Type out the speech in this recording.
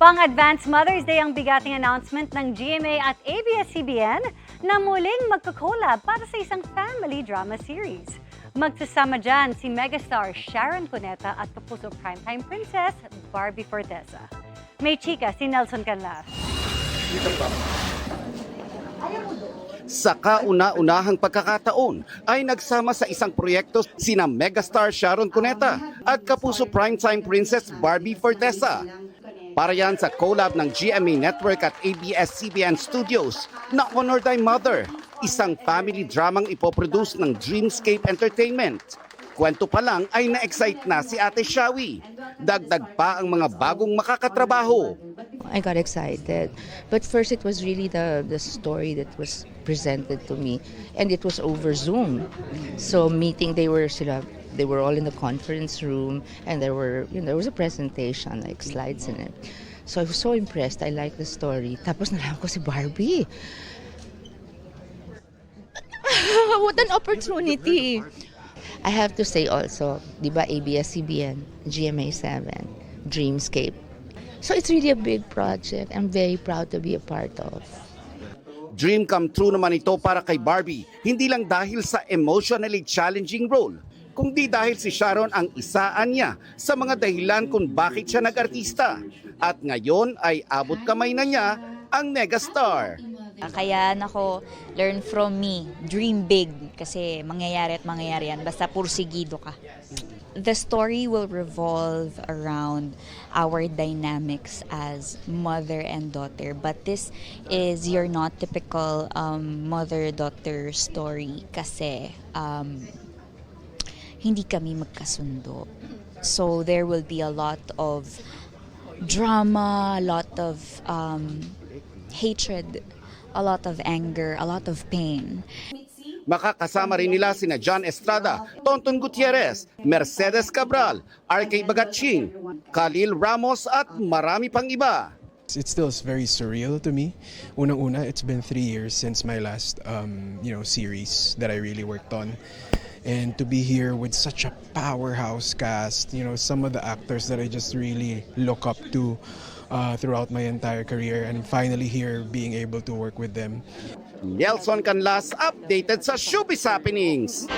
Pang-Advance Mother's Day ang bigating announcement ng GMA at ABS-CBN na muling magko-collab para sa isang family drama series. Magsasama dyan si megastar Sharon Cuneta at kapuso primetime princess Barbie Forteza. May chika si Nelson Canlas. Sa kauna-unahang pagkakataon ay nagsama sa isang proyekto sina megastar Sharon Cuneta at kapuso primetime princess Barbie Forteza. Para yan sa collab ng GMA Network at ABS-CBN Studios na Honor Thy Mother, isang family dramang ipoproduce ng Dreamscape Entertainment. Kwento pa lang ay na-excite na si Ate Shawi. Dagdag pa ang mga bagong makakatrabaho. I got excited. But first it was really the story that was presented to me. And it was over Zoom. So meeting, they were all in the conference room and there was a presentation, like slides in it. So I was so impressed. I liked the story. Tapos nalaman ko si Barbie. What an opportunity! I have to say also, di ba ABS-CBN, GMA7, Dreamscape. So it's really a big project. I'm very proud to be a part of. Dream come true naman ito para kay Barbie, hindi lang dahil sa emotionally challenging role, kundi dahil si Sharon ang isaan niya sa mga dahilan kung bakit siya nag-artista. At ngayon ay abot kamay na niya ang megastar. Kaya nako, learn from me, dream big, kasi mangyayari at mangyayari yan, basta pursigido ka. The story will revolve around our dynamics as mother and daughter, but this is your not typical mother-daughter story kasi hindi kami magkasundo. So there will be a lot of drama, a lot of hatred, a lot of anger, a lot of pain. Makakasama rin nila sina John Estrada, Tonton Gutierrez, Mercedes Cabral, RK Bagatching, Khalil Ramos at marami pang iba. It still is very surreal to me. Unang-una, it's been 3 years since my last series that I really worked on. And to be here with such a powerhouse cast, some of the actors that I just really look up to throughout my entire career, and finally here being able to work with them. Nelson Canlas, updated sa Showbiz Happenings.